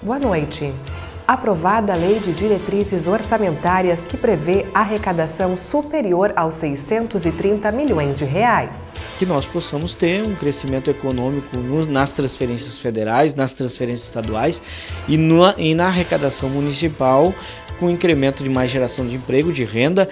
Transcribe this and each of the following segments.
Boa noite. Aprovada a Lei de Diretrizes Orçamentárias que prevê arrecadação superior aos 630 milhões de reais. Que nós possamos ter um crescimento econômico nas transferências federais, nas transferências estaduais e na arrecadação municipal, com incremento de mais geração de emprego, de renda,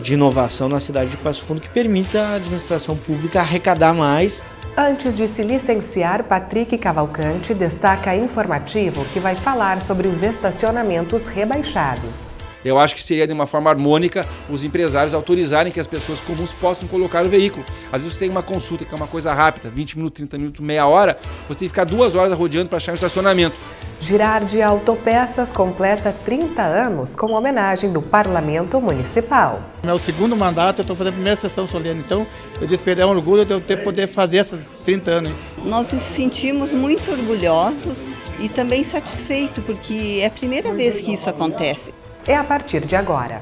de inovação na cidade de Passo Fundo, que permita a administração pública arrecadar mais. Antes de se licenciar, Patrick Cavalcante destaca informativo que vai falar sobre os estacionamentos rebaixados. Eu acho que seria de uma forma harmônica os empresários autorizarem que as pessoas comuns possam colocar o veículo. Às vezes você tem uma consulta que é uma coisa rápida, 20 minutos, 30 minutos, meia hora, você tem que ficar 2 horas rodeando para achar um estacionamento. Girardi Autopeças completa 30 anos com homenagem do Parlamento Municipal. Meu segundo mandato, eu estou fazendo a primeira sessão solene, então eu disse que é um orgulho de eu poder fazer esses 30 anos. Nós nos sentimos muito orgulhosos e também satisfeitos, porque é a primeira vez que isso acontece. É a partir de agora.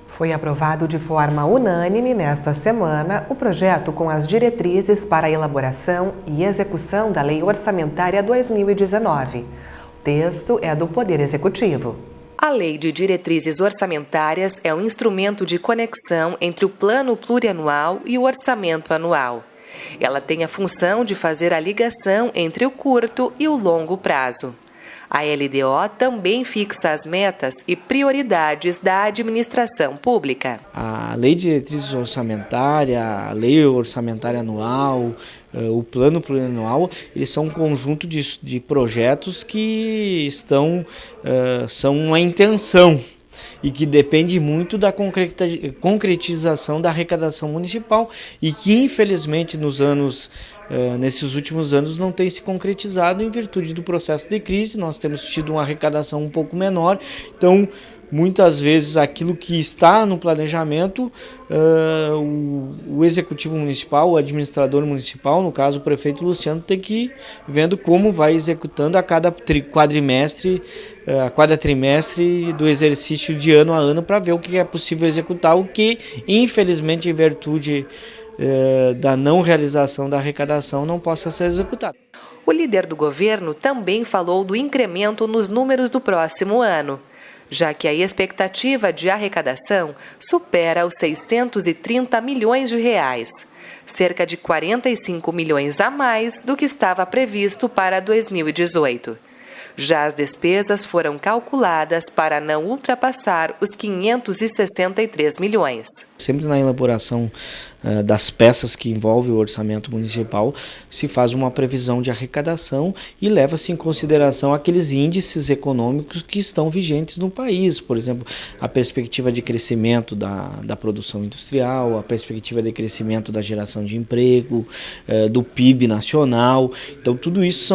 Foi aprovado de forma unânime nesta semana o projeto com as diretrizes para a elaboração e execução da Lei Orçamentária 2019. O texto é do Poder Executivo. A Lei de Diretrizes Orçamentárias é um instrumento de conexão entre o Plano Plurianual e o Orçamento Anual. Ela tem a função de fazer a ligação entre o curto e o longo prazo. A LDO também fixa as metas e prioridades da administração pública. A Lei de Diretrizes Orçamentárias, a Lei Orçamentária Anual, o Plano Plurianual, eles são um conjunto de projetos que são uma intenção e que depende muito da concretização da arrecadação municipal e que, infelizmente, nesses últimos anos não tem se concretizado em virtude do processo de crise. Nós temos tido uma arrecadação um pouco menor, então muitas vezes aquilo que está no planejamento, o executivo municipal, o administrador municipal, no caso o prefeito Luciano, tem que ir vendo como vai executando a cada trimestre do exercício de ano a ano, para ver o que é possível executar, o que infelizmente em virtude da não realização da arrecadação não possa ser executado. O líder do governo também falou do incremento nos números do próximo ano, já que a expectativa de arrecadação supera os 630 milhões de reais, cerca de 45 milhões a mais do que estava previsto para 2018. Já as despesas foram calculadas para não ultrapassar os 563 milhões. Sempre na elaboração das peças que envolvem o orçamento municipal, se faz uma previsão de arrecadação e leva-se em consideração aqueles índices econômicos que estão vigentes no país. Por exemplo, a perspectiva de crescimento da produção industrial, a perspectiva de crescimento da geração de emprego, do PIB nacional. Então, tudo isso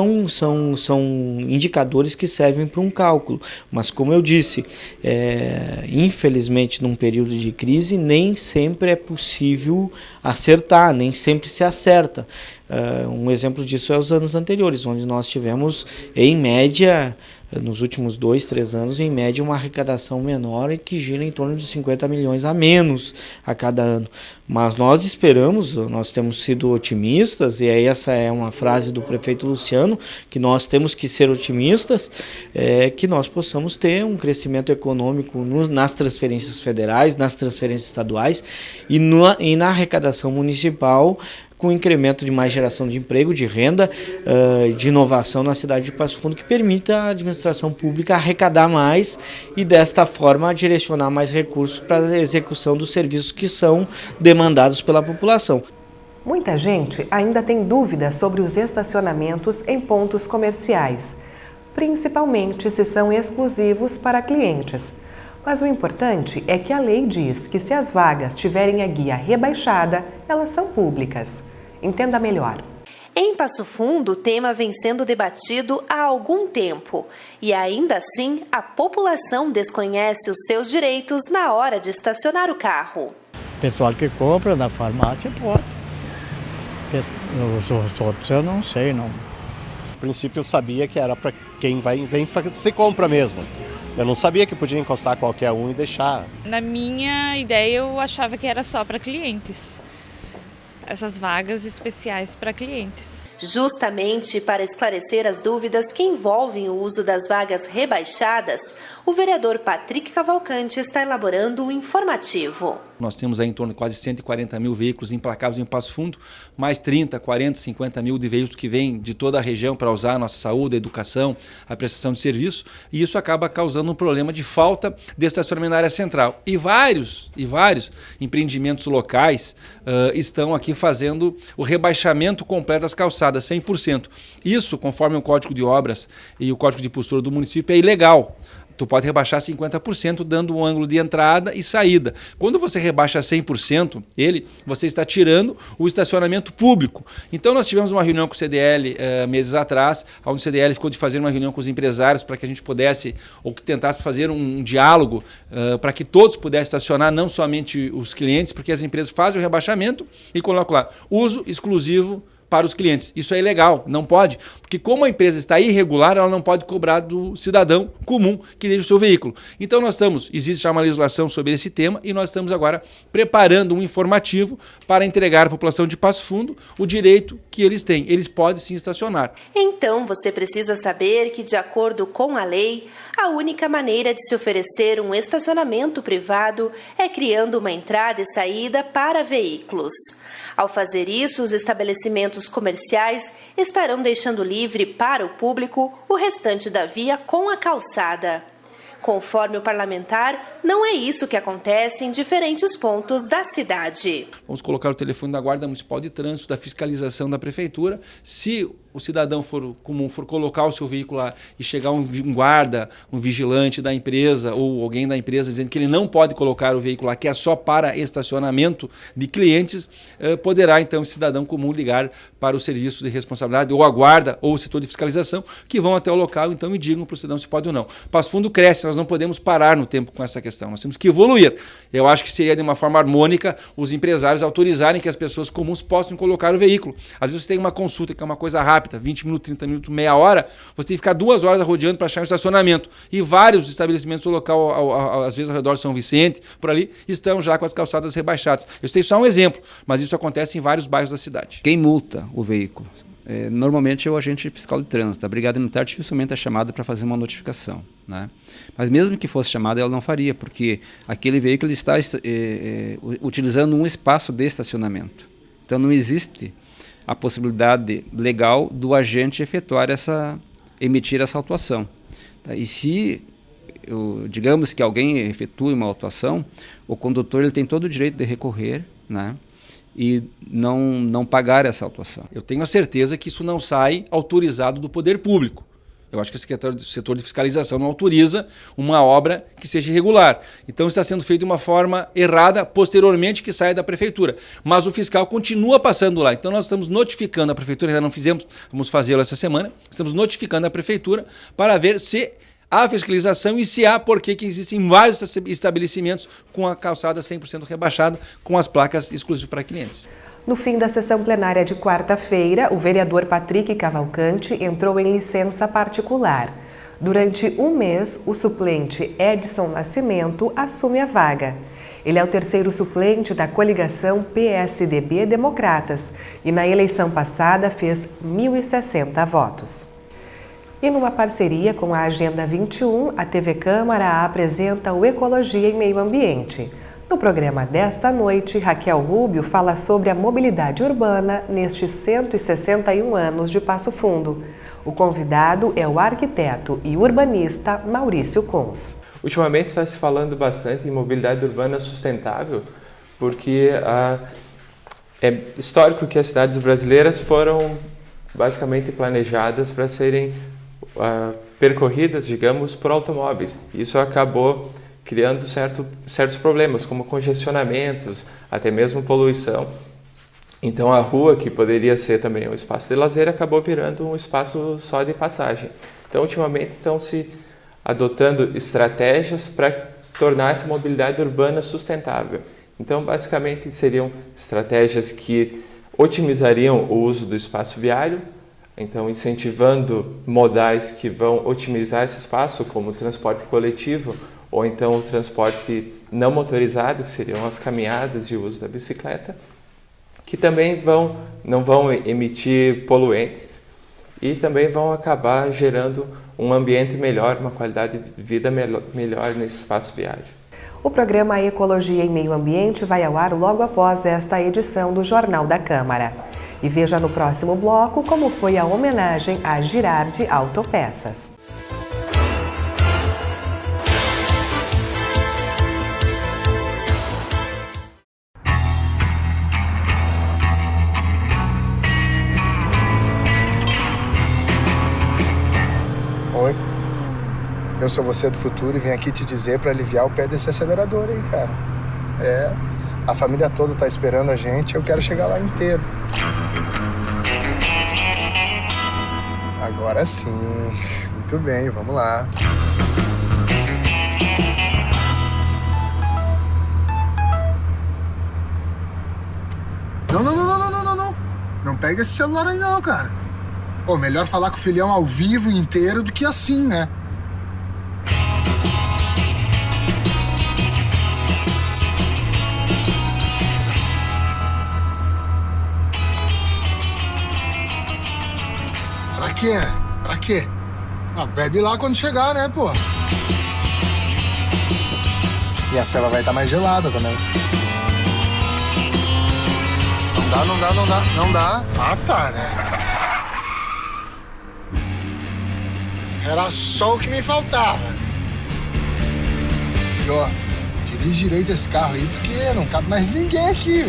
são indicadores que servem para um cálculo. Mas, como eu disse, infelizmente, num período de crise, nem sempre é possível acertar, nem sempre se acerta. Um exemplo disso é os anos anteriores, onde nós tivemos, em média, nos últimos 2-3 anos, em média, uma arrecadação menor e que gira em torno de 50 milhões a menos a cada ano. Mas nós esperamos, nós temos sido otimistas, e aí essa é uma frase do prefeito Luciano, que nós temos que ser otimistas, que nós possamos ter um crescimento econômico nas transferências federais, nas transferências estaduais e na arrecadação municipal, com incremento de mais geração de emprego, de renda, de inovação na cidade de Passo Fundo, que permita a administração pública arrecadar mais e, desta forma, direcionar mais recursos para a execução dos serviços que são demandados pela população. Muita gente ainda tem dúvidas sobre os estacionamentos em pontos comerciais, principalmente se são exclusivos para clientes. Mas o importante é que a lei diz que se as vagas tiverem a guia rebaixada, elas são públicas. Entenda melhor. Em Passo Fundo, o tema vem sendo debatido há algum tempo e ainda assim a população desconhece os seus direitos na hora de estacionar o carro. O pessoal que compra na farmácia pode. Os outros eu não sei, não. No princípio eu sabia que era para quem vem fazer compra mesmo. Eu não sabia que podia encostar qualquer um e deixar. Na minha ideia eu achava que era só para clientes. essas vagas especiais para clientes. Justamente para esclarecer as dúvidas que envolvem o uso das vagas rebaixadas, o vereador Patrick Cavalcante está elaborando um informativo. Nós temos aí em torno de quase 140 mil veículos emplacados em Passo Fundo, mais 30, 40, 50 mil de veículos que vêm de toda a região para usar a nossa saúde, a educação, a prestação de serviço, e isso acaba causando um problema de falta de estacionamento na área central. E vários empreendimentos locais estão aqui fazendo o rebaixamento completo das calçadas, 100%. Isso, conforme o Código de Obras e o Código de Postura do município, é ilegal. Tu pode rebaixar 50%, dando um ângulo de entrada e saída. Quando você rebaixa 100%, você está tirando o estacionamento público. Então nós tivemos uma reunião com o CDL meses atrás, onde o CDL ficou de fazer uma reunião com os empresários para que a gente pudesse, ou que tentasse fazer um diálogo para que todos pudessem estacionar, não somente os clientes, porque as empresas fazem o rebaixamento e colocam lá, uso exclusivo para os clientes. Isso é ilegal, não pode, porque como a empresa está irregular, ela não pode cobrar do cidadão comum que deixa o seu veículo. Então existe já uma legislação sobre esse tema e nós estamos agora preparando um informativo para entregar à população de Passo Fundo o direito que eles têm. Eles podem sim estacionar. Então você precisa saber que, de acordo com a lei, a única maneira de se oferecer um estacionamento privado é criando uma entrada e saída para veículos. Ao fazer isso, os estabelecimentos comerciais estarão deixando livre para o público o restante da via com a calçada. Conforme o parlamentar, não é isso que acontece em diferentes pontos da cidade. Vamos colocar o telefone da Guarda Municipal de Trânsito, da fiscalização da Prefeitura. Se o cidadão for colocar o seu veículo lá e chegar um guarda, um vigilante da empresa ou alguém da empresa dizendo que ele não pode colocar o veículo lá, que é só para estacionamento de clientes, poderá então o cidadão comum ligar para o serviço de responsabilidade, ou a guarda, ou o setor de fiscalização, que vão até o local então e digam para o cidadão se pode ou não. Passo Fundo cresce, nós não podemos parar no tempo com essa questão, nós temos que evoluir. Eu acho que seria de uma forma harmônica os empresários autorizarem que as pessoas comuns possam colocar o veículo. Às vezes você tem uma consulta que é uma coisa rápida, 20 minutos, 30 minutos, meia hora, você tem que ficar 2 horas rodeando para achar um estacionamento. E vários estabelecimentos do local, às vezes ao redor de São Vicente, por ali, estão já com as calçadas rebaixadas. Eu citei só um exemplo, mas isso acontece em vários bairros da cidade. Quem multa o veículo? Normalmente é o agente fiscal de trânsito. A Brigada Militar dificilmente é chamada para fazer uma notificação, né? Mas mesmo que fosse chamada, ela não faria, porque aquele veículo está utilizando um espaço de estacionamento. Então não existe a possibilidade legal do agente emitir essa autuação. Tá? E se, digamos que alguém efetue uma autuação, o condutor ele tem todo o direito de recorrer, né? E não pagar essa autuação. Eu tenho a certeza que isso não sai autorizado do poder público. Eu acho que o setor de fiscalização não autoriza uma obra que seja irregular. Então está sendo feito de uma forma errada, posteriormente que saia da prefeitura. Mas o fiscal continua passando lá. Então nós estamos notificando a prefeitura, ainda não fizemos, vamos fazê-lo essa semana, estamos notificando a prefeitura para ver se há fiscalização e se há, porque que existem vários estabelecimentos com a calçada 100% rebaixada, com as placas exclusivas para clientes. No fim da sessão plenária de quarta-feira, o vereador Patrick Cavalcante entrou em licença particular. Durante um mês, o suplente Edson Nascimento assume a vaga. Ele é o terceiro suplente da coligação PSDB-Democratas e na eleição passada fez 1.060 votos. E numa parceria com a Agenda 21, a TV Câmara apresenta o Ecologia e Meio Ambiente. No programa desta noite, Raquel Rubio fala sobre a mobilidade urbana nestes 161 anos de Passo Fundo. O convidado é o arquiteto e urbanista Maurício Cons. Ultimamente está se falando bastante em mobilidade urbana sustentável, porque é histórico que as cidades brasileiras foram basicamente planejadas para serem percorridas, digamos, por automóveis. Isso acabou criando certos problemas, como congestionamentos, até mesmo poluição. Então a rua, que poderia ser também um espaço de lazer, acabou virando um espaço só de passagem. Então ultimamente estão se adotando estratégias para tornar essa mobilidade urbana sustentável. Então basicamente seriam estratégias que otimizariam o uso do espaço viário, então incentivando modais que vão otimizar esse espaço, como o transporte coletivo, ou então o transporte não motorizado, que seriam as caminhadas e o uso da bicicleta. que também não vão emitir poluentes e também vão acabar gerando um ambiente melhor, uma qualidade de vida melhor nesse espaço viagem. O programa Ecologia e Meio Ambiente vai ao ar logo após esta edição do Jornal da Câmara. E veja no próximo bloco como foi a homenagem a Girardi Autopeças. Oi, eu sou você do futuro e vim aqui te dizer para aliviar o pé desse acelerador aí, cara. A família toda tá esperando a gente, eu quero chegar lá inteiro. Agora sim, muito bem, vamos lá. Não. Não pega esse celular aí não, cara. Pô, melhor falar com o filhão ao vivo inteiro do que assim, né? Pra quê? Bebe lá quando chegar, né, pô? E a cela vai estar mais gelada também. Não dá. Ah, tá, né? Era só o que me faltava. E ó, dirige direito esse carro aí, porque não cabe mais ninguém aqui.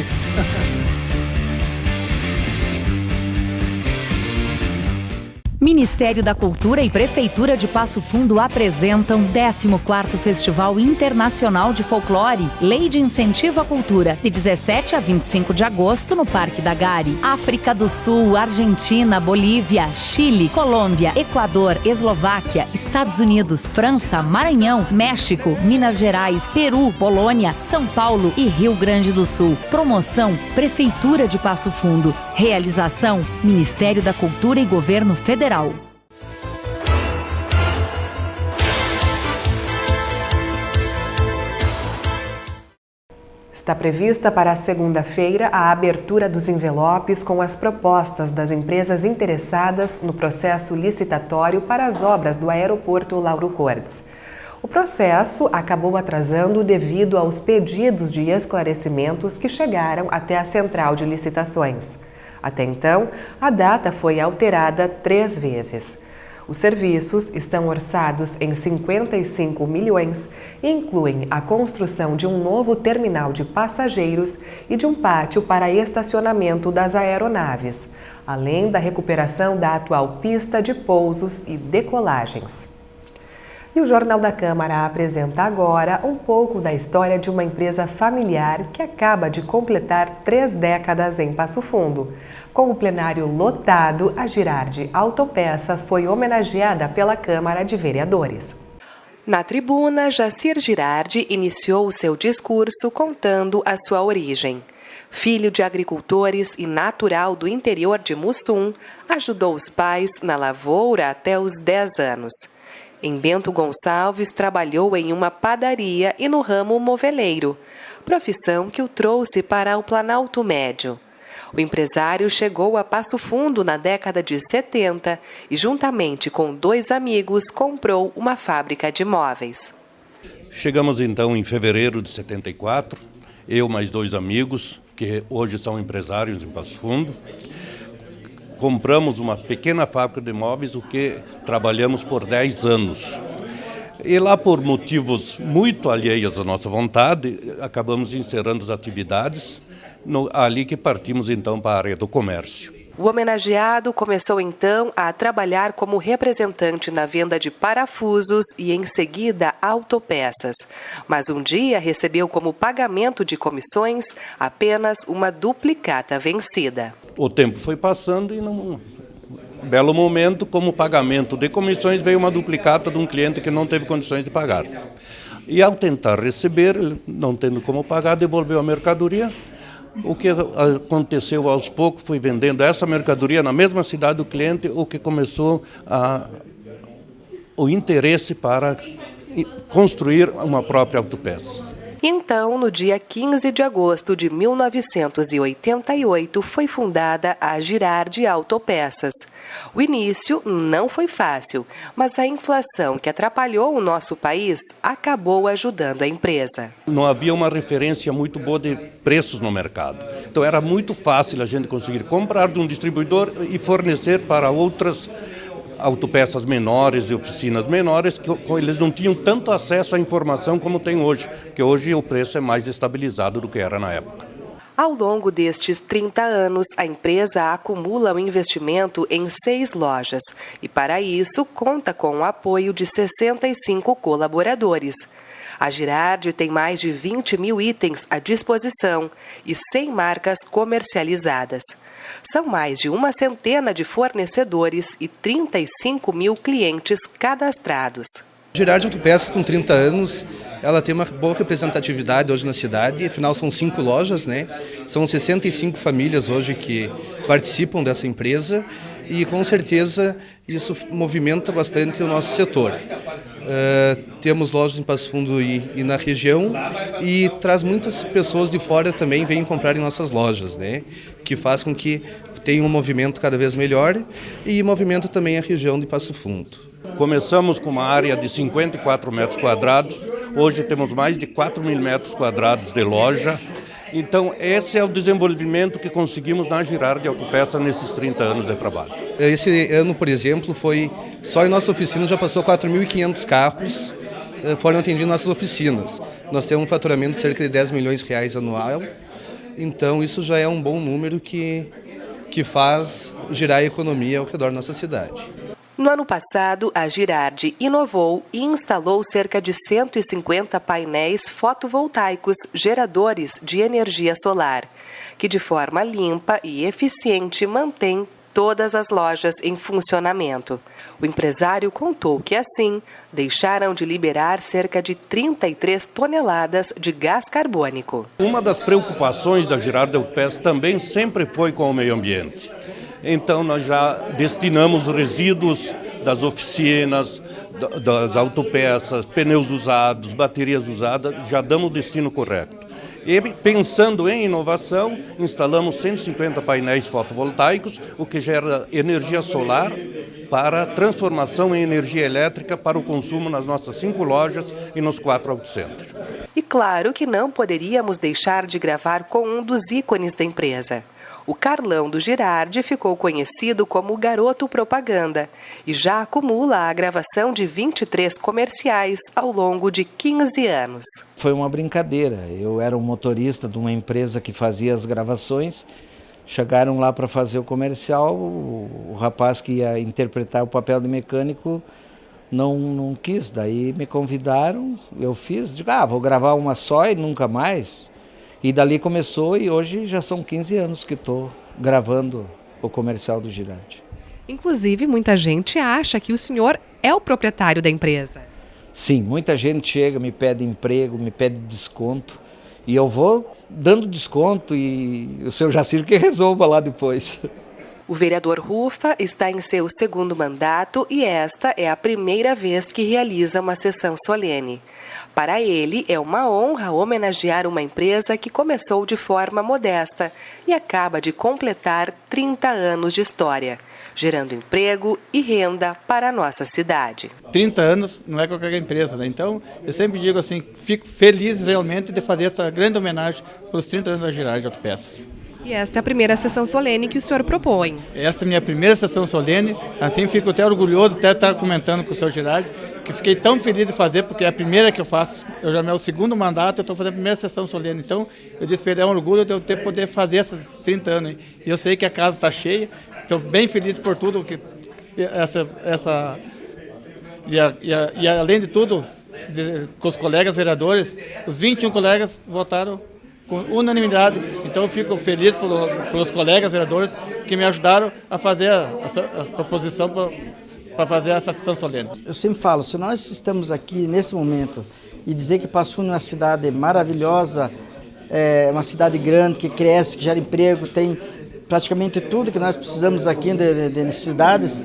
Ministério da Cultura e Prefeitura de Passo Fundo apresentam 14º Festival Internacional de Folclore, Lei de Incentivo à Cultura, de 17 a 25 de agosto no Parque da Gari. África do Sul, Argentina, Bolívia, Chile, Colômbia, Equador, Eslováquia, Estados Unidos, França, Maranhão, México, Minas Gerais, Peru, Polônia, São Paulo e Rio Grande do Sul. Promoção Prefeitura de Passo Fundo. Realização Ministério da Cultura e Governo Federal. Está prevista para a segunda-feira a abertura dos envelopes com as propostas das empresas interessadas no processo licitatório para as obras do aeroporto Lauro Cortes. O processo acabou atrasando devido aos pedidos de esclarecimentos que chegaram até a central de licitações. Até então, a data foi alterada 3 vezes. Os serviços estão orçados em 55 milhões e incluem a construção de um novo terminal de passageiros e de um pátio para estacionamento das aeronaves, além da recuperação da atual pista de pousos e decolagens. E o Jornal da Câmara apresenta agora um pouco da história de uma empresa familiar que acaba de completar 3 décadas em Passo Fundo. Com o plenário lotado, a Girardi Autopeças foi homenageada pela Câmara de Vereadores. Na tribuna, Jacir Girardi iniciou o seu discurso contando a sua origem. Filho de agricultores e natural do interior de Mussum, ajudou os pais na lavoura até os 10 anos. Em Bento Gonçalves, trabalhou em uma padaria e no ramo moveleiro, profissão que o trouxe para o Planalto Médio. O empresário chegou a Passo Fundo na década de 70 e, juntamente com 2 amigos, comprou uma fábrica de móveis. Chegamos então em fevereiro de 74, eu mais 2 amigos, que hoje são empresários em Passo Fundo. Compramos uma pequena fábrica de móveis, o que trabalhamos por 10 anos. E lá, por motivos muito alheios à nossa vontade, acabamos encerrando as atividades, ali que partimos então para a área do comércio. O homenageado começou então a trabalhar como representante na venda de parafusos e em seguida autopeças. Mas um dia recebeu como pagamento de comissões apenas uma duplicata vencida. O tempo foi passando e num belo momento, como pagamento de comissões, veio uma duplicata de um cliente que não teve condições de pagar. E ao tentar receber, não tendo como pagar, devolveu a mercadoria. O que aconteceu aos poucos foi vendendo essa mercadoria na mesma cidade do cliente, o que começou o interesse para construir uma própria autopeça. Então, no dia 15 de agosto de 1988, foi fundada a Girardi Autopeças. O início não foi fácil, mas a inflação que atrapalhou o nosso país acabou ajudando a empresa. Não havia uma referência muito boa de preços no mercado. Então era muito fácil a gente conseguir comprar de um distribuidor e fornecer para outras autopeças menores e oficinas menores, que eles não tinham tanto acesso à informação como tem hoje, porque hoje o preço é mais estabilizado do que era na época. Ao longo destes 30 anos, a empresa acumula um investimento em 6 lojas e, para isso, conta com o apoio de 65 colaboradores. A Girardi tem mais de 20 mil itens à disposição e 100 marcas comercializadas. São mais de uma centena de fornecedores e 35 mil clientes cadastrados. A Girardi Autopeças, com 30 anos, ela tem uma boa representatividade hoje na cidade, afinal são 5 lojas, né? São 65 famílias hoje que participam dessa empresa e com certeza isso movimenta bastante o nosso setor. Temos lojas em Passo Fundo e na região e traz muitas pessoas de fora também vêm comprar em nossas lojas, né? Que faz com que tenha um movimento cada vez melhor e movimenta também a região de Passo Fundo. Começamos com uma área de 54 metros quadrados, hoje temos mais de 4 mil metros quadrados de loja. Então, esse é o desenvolvimento que conseguimos na Girardi Autopeças nesses 30 anos de trabalho. Esse ano, por exemplo, só em nossa oficina já passou 4.500 carros, foram atendidos em nossas oficinas. Nós temos um faturamento de cerca de 10 milhões de reais anual, então isso já é um bom número que faz girar a economia ao redor da nossa cidade. No ano passado, a Girardi inovou e instalou cerca de 150 painéis fotovoltaicos geradores de energia solar, que de forma limpa e eficiente mantém todas as lojas em funcionamento. O empresário contou que, assim, deixaram de liberar cerca de 33 toneladas de gás carbônico. Uma das preocupações da Girardi Autopeças também sempre foi com o meio ambiente. Então nós já destinamos resíduos das oficinas, das autopeças, pneus usados, baterias usadas, já damos o destino correto. E pensando em inovação, instalamos 150 painéis fotovoltaicos, o que gera energia solar para transformação em energia elétrica para o consumo nas nossas 5 lojas e nos 4 autocentros. E claro que não poderíamos deixar de gravar com um dos ícones da empresa. O Carlão do Girardi ficou conhecido como o Garoto Propaganda e já acumula a gravação de 23 comerciais ao longo de 15 anos. Foi uma brincadeira. Eu era um motorista de uma empresa que fazia as gravações. Chegaram lá para fazer o comercial, o rapaz que ia interpretar o papel de mecânico não quis. Daí me convidaram, eu fiz, digo, vou gravar uma só e nunca mais. E dali começou e hoje já são 15 anos que estou gravando o comercial do Girardi. Inclusive, muita gente acha que o senhor é o proprietário da empresa. Sim, muita gente chega, me pede emprego, me pede desconto. E eu vou dando desconto e o seu Jacir que resolva lá depois. O vereador Rufa está em seu 2º mandato e esta é a primeira vez que realiza uma sessão solene. Para ele, é uma honra homenagear uma empresa que começou de forma modesta e acaba de completar 30 anos de história, gerando emprego e renda para a nossa cidade. 30 anos não é qualquer empresa, né? Então, eu sempre digo assim, fico feliz realmente de fazer essa grande homenagem pelos 30 anos da Girardi Autopeças. E esta é a primeira sessão solene que o senhor propõe. Essa é a minha primeira sessão solene, assim fico até orgulhoso de estar comentando com o seu Girardi, que fiquei tão feliz de fazer, porque é a primeira que eu faço, eu já é o 2º mandato, eu estou fazendo a primeira sessão solene, então eu disse que é um orgulho de eu poder fazer esses 30 anos. E eu sei que a casa está cheia, estou bem feliz por tudo, que e além de tudo, com os colegas vereadores, os 21 colegas votaram com unanimidade, então eu fico feliz pelos colegas vereadores que me ajudaram a fazer a proposição para fazer essa sessão solene. Eu sempre falo, se nós estamos aqui nesse momento e dizer que Passo Fundo é uma cidade maravilhosa, é uma cidade grande, que cresce, que gera emprego, tem praticamente tudo que nós precisamos aqui de necessidades,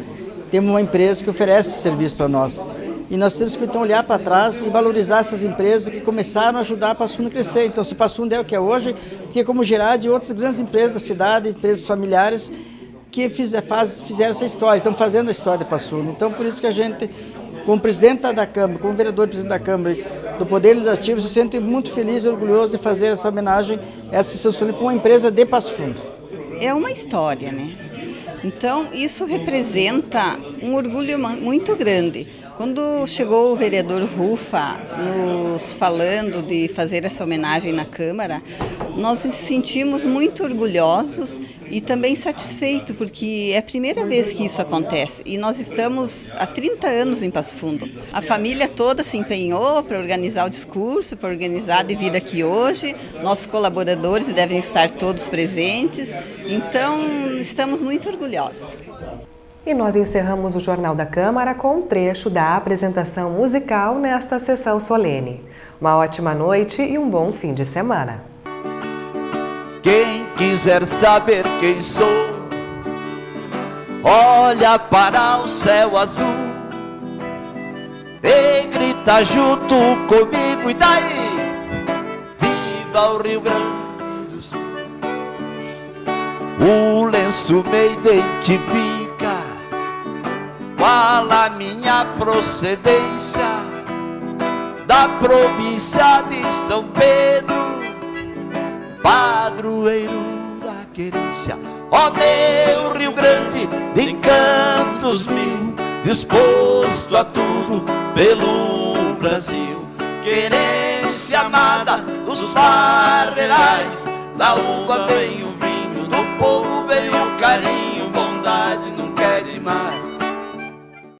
temos uma empresa que oferece serviço para nós. E nós temos que então olhar para trás e valorizar essas empresas que começaram a ajudar a Passo Fundo a crescer. Então, se Passo Fundo é o que é hoje, porque como Girardi e outras grandes empresas da cidade, empresas familiares, que fizeram essa história, estão fazendo a história de Passo Fundo. Então, por isso que a gente, como presidente da Câmara, como vereador e presidente da Câmara do Poder Legislativo, se sente muito feliz e orgulhoso de fazer essa homenagem, essa sessão para uma empresa de Passo Fundo. É uma história, né? Então, isso representa um orgulho muito grande. Quando chegou o vereador Rufa nos falando de fazer essa homenagem na Câmara, nós nos sentimos muito orgulhosos e também satisfeitos, porque é a primeira vez que isso acontece. E nós estamos há 30 anos em Passo Fundo. A família toda se empenhou para organizar o discurso, para organizar de vir aqui hoje. Nossos colaboradores devem estar todos presentes. Então, estamos muito orgulhosos. E nós encerramos o Jornal da Câmara com um trecho da apresentação musical nesta sessão solene. Uma ótima noite e um bom fim de semana. Quem quiser saber quem sou, olha para o céu azul e grita junto comigo, e daí? Viva o Rio Grande do Sul. O lenço me identifica, qual a minha procedência, da província de São Pedro, padroeiro da querência. Ó meu Rio Grande, de encantos mil, disposto a tudo pelo Brasil. Querência amada dos parreirais, da uva vem o